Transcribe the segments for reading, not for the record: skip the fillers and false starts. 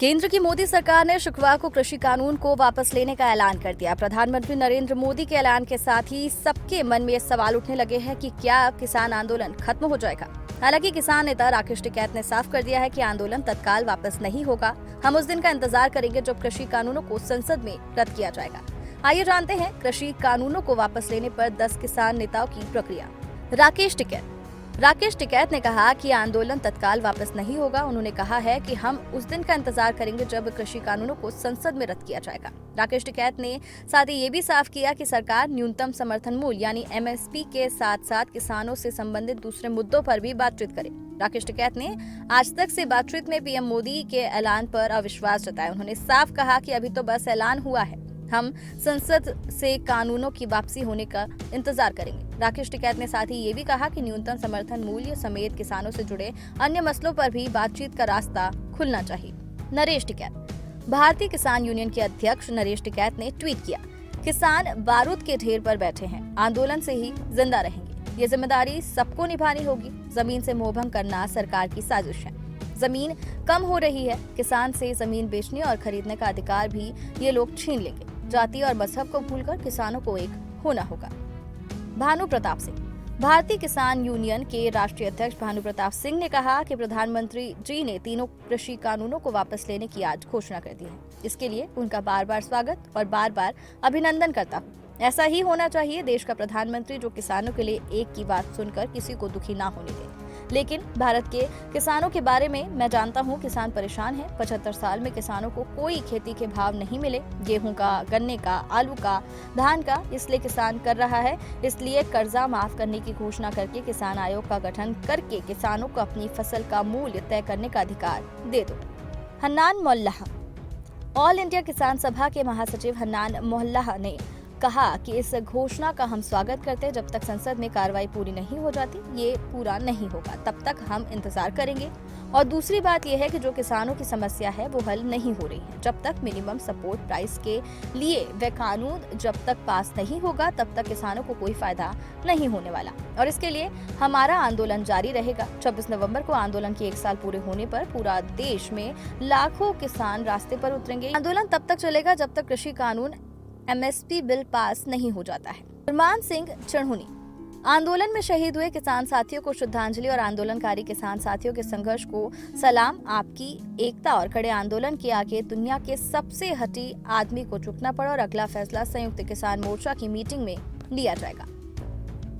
केंद्र की मोदी सरकार ने शुक्रवार को कृषि कानून को वापस लेने का ऐलान कर दिया। प्रधानमंत्री नरेंद्र मोदी के ऐलान के साथ ही सबके मन में ये सवाल उठने लगे हैं कि क्या अब किसान आंदोलन खत्म हो जाएगा। हालांकि किसान नेता राकेश टिकैत ने साफ कर दिया है कि आंदोलन तत्काल वापस नहीं होगा। हम उस दिन का इंतजार करेंगे जब कृषि कानूनों को संसद में रद्द किया जाएगा। आइए जानते हैं कृषि कानूनों को वापस लेने पर 10 किसान नेताओं की प्रक्रिया। राकेश टिकैत ने कहा कि आंदोलन तत्काल वापस नहीं होगा। उन्होंने कहा है कि हम उस दिन का इंतजार करेंगे जब कृषि कानूनों को संसद में रद्द किया जाएगा। राकेश टिकैत ने साथ ही ये भी साफ किया कि सरकार न्यूनतम समर्थन मूल्य यानी एमएसपी के साथ साथ किसानों से संबंधित दूसरे मुद्दों पर भी बातचीत करे। राकेश टिकैत ने आज तक से बातचीत में पीएम मोदी के ऐलान पर अविश्वास जताया। उन्होंने साफ कहा कि अभी तो बस ऐलान हुआ है, हम संसद से कानूनों की वापसी होने का इंतजार करेंगे। राकेश टिकैत ने साथ ही ये भी कहा कि न्यूनतम समर्थन मूल्य समेत किसानों से जुड़े अन्य मसलों पर भी बातचीत का रास्ता खुलना चाहिए। नरेश टिकैत। भारतीय किसान यूनियन के अध्यक्ष नरेश टिकैत ने ट्वीट किया, किसान बारूद के ढेर पर बैठे हैं, आंदोलन से ही जिंदा रहेंगे। ये जिम्मेदारी सबको निभानी होगी। जमीन से मोहभंग करना सरकार की साजिश है। जमीन कम हो रही है। किसान से जमीन बेचने और खरीदने का अधिकार भी ये लोग छीन लेंगे। जाति और मजहब को भूलकर किसानों को एक होना होगा। भानु प्रताप सिंह। भारतीय किसान यूनियन के राष्ट्रीय अध्यक्ष भानु प्रताप सिंह ने कहा कि प्रधानमंत्री जी ने तीनों कृषि कानूनों को वापस लेने की आज घोषणा कर दी है। इसके लिए उनका बार बार स्वागत और बार बार अभिनंदन करता हूँ। ऐसा ही होना चाहिए। देश का प्रधानमंत्री जो किसानों के लिए एक की बात सुनकर किसी को दुखी ना होने दे। लेकिन भारत के किसानों के बारे में मैं जानता हूं, किसान परेशान हैं। 75 साल में किसानों को कोई खेती के भाव नहीं मिले, गेहूं का, गन्ने का, आलू का, धान का। इसलिए किसान कर रहा है, इसलिए कर्जा माफ करने की घोषणा करके किसान आयोग का गठन करके किसानों को अपनी फसल का मूल्य तय करने का अधिकार दे दो। हन्नान मोल्लाह। ऑल इंडिया किसान सभा के महासचिव हन्नान मोल्लाह ने कहा कि इस घोषणा का हम स्वागत करते हैं। जब तक संसद में कार्रवाई पूरी नहीं हो जाती, ये पूरा नहीं होगा, तब तक हम इंतजार करेंगे। और दूसरी बात यह है कि जो किसानों की समस्या है वो हल नहीं हो रही है। जब तक मिनिमम सपोर्ट प्राइस के लिए वह कानून जब तक पास नहीं होगा, तब तक किसानों को कोई फायदा नहीं होने वाला और इसके लिए हमारा आंदोलन जारी रहेगा। 26 नवंबर को आंदोलन के 1 साल पूरे होने पर पूरा देश में लाखों किसान रास्ते पर उतरेंगे। आंदोलन तब तक चलेगा जब तक कृषि कानून एमएसपी बिल पास नहीं हो जाता है। गुरमान सिंह चढ़ूनी। आंदोलन में शहीद हुए किसान साथियों को श्रद्धांजलि और आंदोलनकारी किसान साथियों के संघर्ष को सलाम। आपकी एकता और कड़े आंदोलन के आगे दुनिया के सबसे हटी आदमी को झुकना पड़ा और अगला फैसला संयुक्त किसान मोर्चा की मीटिंग में लिया जाएगा।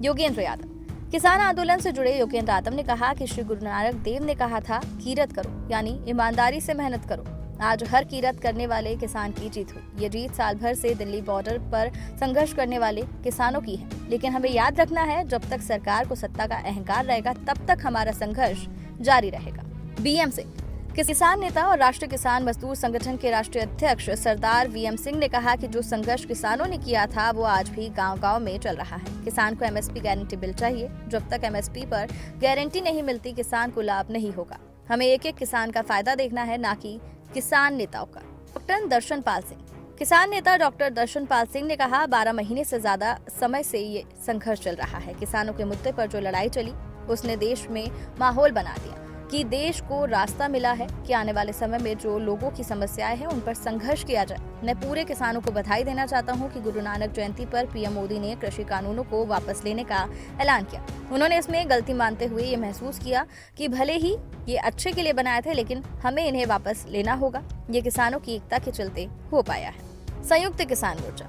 योगेंद्र यादव। किसान आंदोलन से जुड़े योगेंद्र यादव ने कहा कि श्री गुरु नानक देव ने कहा था, कीरत करो यानी ईमानदारी से मेहनत करो। आज हर कीरत करने वाले किसान की जीत हुई। ये जीत साल भर से दिल्ली बॉर्डर पर संघर्ष करने वाले किसानों की है। लेकिन हमें याद रखना है, जब तक सरकार को सत्ता का अहंकार रहेगा तब तक हमारा संघर्ष जारी रहेगा। बीएम सिंह। किसान नेता और राष्ट्रीय किसान मजदूर संगठन के राष्ट्रीय अध्यक्ष सरदार वीएम सिंह ने कहा कि जो संघर्ष किसानों ने किया था वो आज भी गांव-गांव में चल रहा है। किसान को एमएसपी गारंटी बिल चाहिए। जब तक एमएसपी पर गारंटी नहीं मिलती, किसान को लाभ नहीं होगा। हमें एक एक किसान का फायदा देखना है, ना कि किसान नेताओं का। डॉक्टर दर्शन पाल सिंह। किसान नेता डॉक्टर दर्शन पाल सिंह ने कहा, 12 महीने से ज्यादा समय से ये संघर्ष चल रहा है। किसानों के मुद्दे पर जो लड़ाई चली उसने देश में माहौल बना दिया कि देश को रास्ता मिला है कि आने वाले समय में जो लोगों की समस्याएं हैं उन पर संघर्ष किया जाए। मैं पूरे किसानों को बधाई देना चाहता हूं कि गुरु नानक जयंती पर पीएम मोदी ने कृषि कानूनों को वापस लेने का ऐलान किया। उन्होंने इसमें गलती मानते हुए ये महसूस किया कि भले ही ये अच्छे के लिए बनाए थे, लेकिन हमें इन्हें वापस लेना होगा। ये किसानों की एकता के चलते हो पाया है। संयुक्त किसान मोर्चा।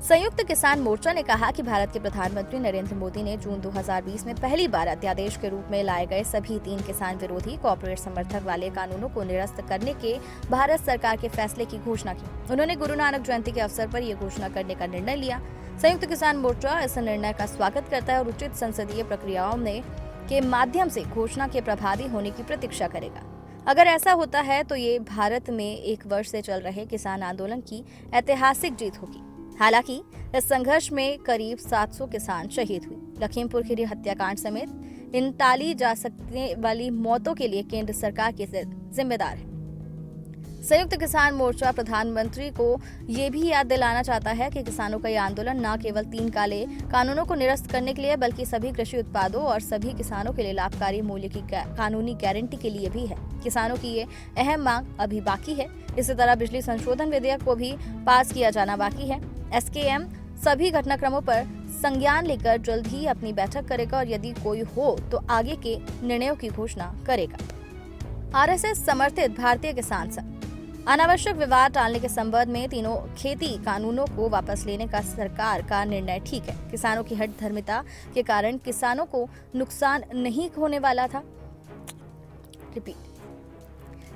संयुक्त किसान मोर्चा ने कहा कि भारत के प्रधानमंत्री नरेंद्र मोदी ने जून 2020 में पहली बार अध्यादेश के रूप में लाए गए सभी 3 किसान विरोधी कॉर्पोरेट समर्थक वाले कानूनों को निरस्त करने के भारत सरकार के फैसले की घोषणा की। उन्होंने गुरु नानक जयंती के अवसर पर यह घोषणा करने का निर्णय लिया। संयुक्त किसान मोर्चा इस निर्णय का स्वागत करता है और उचित संसदीय प्रक्रियाओं के माध्यम से घोषणा के प्रभावी होने की प्रतीक्षा करेगा। अगर ऐसा होता है तो ये भारत में 1 वर्ष से चल रहे किसान आंदोलन की ऐतिहासिक जीत होगी। हालांकि इस संघर्ष में करीब 700 किसान शहीद हुए। लखीमपुर खीरी हत्याकांड समेत इन टाली जा सकने वाली मौतों के लिए केंद्र सरकार के जिम्मेदार है। संयुक्त किसान मोर्चा प्रधानमंत्री को ये भी याद दिलाना चाहता है कि किसानों का ये आंदोलन न केवल 3 काले कानूनों को निरस्त करने के लिए बल्कि सभी कृषि उत्पादों और सभी किसानों के लिए लाभकारी मूल्य की कानूनी गारंटी के लिए भी है। किसानों की ये अहम मांग अभी बाकी है। इसी तरह बिजली संशोधन विधेयक को भी पास किया जाना बाकी है। एसकेएम सभी घटनाक्रमों पर संज्ञान लेकर जल्द ही अपनी बैठक करेगा और यदि कोई हो तो आगे के निर्णयों की घोषणा करेगा। आरएसएस समर्थित भारतीय किसान संघ अनावश्यक विवाद टालने के संबंध में तीनों खेती कानूनों को वापस लेने का सरकार का निर्णय ठीक है। किसानों की हठधर्मिता के कारण किसानों को नुकसान नहीं होने वाला था।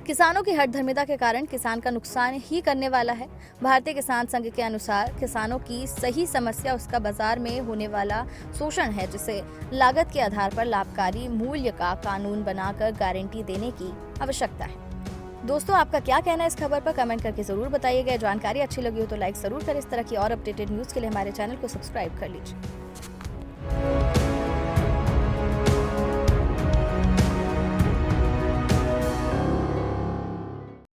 किसानों की हठधर्मिता के कारण किसान का नुकसान ही करने वाला है। भारतीय किसान संघ के अनुसार किसानों की सही समस्या उसका बाजार में होने वाला शोषण है, जिसे लागत के आधार पर लाभकारी मूल्य का कानून बनाकर गारंटी देने की आवश्यकता है। दोस्तों, आपका क्या कहना है इस खबर पर कमेंट करके जरूर बताइएगा। जानकारी अच्छी लगी हो तो लाइक जरूर करें। इस तरह की और अपडेटेड न्यूज के लिए हमारे चैनल को सब्सक्राइब कर लीजिए।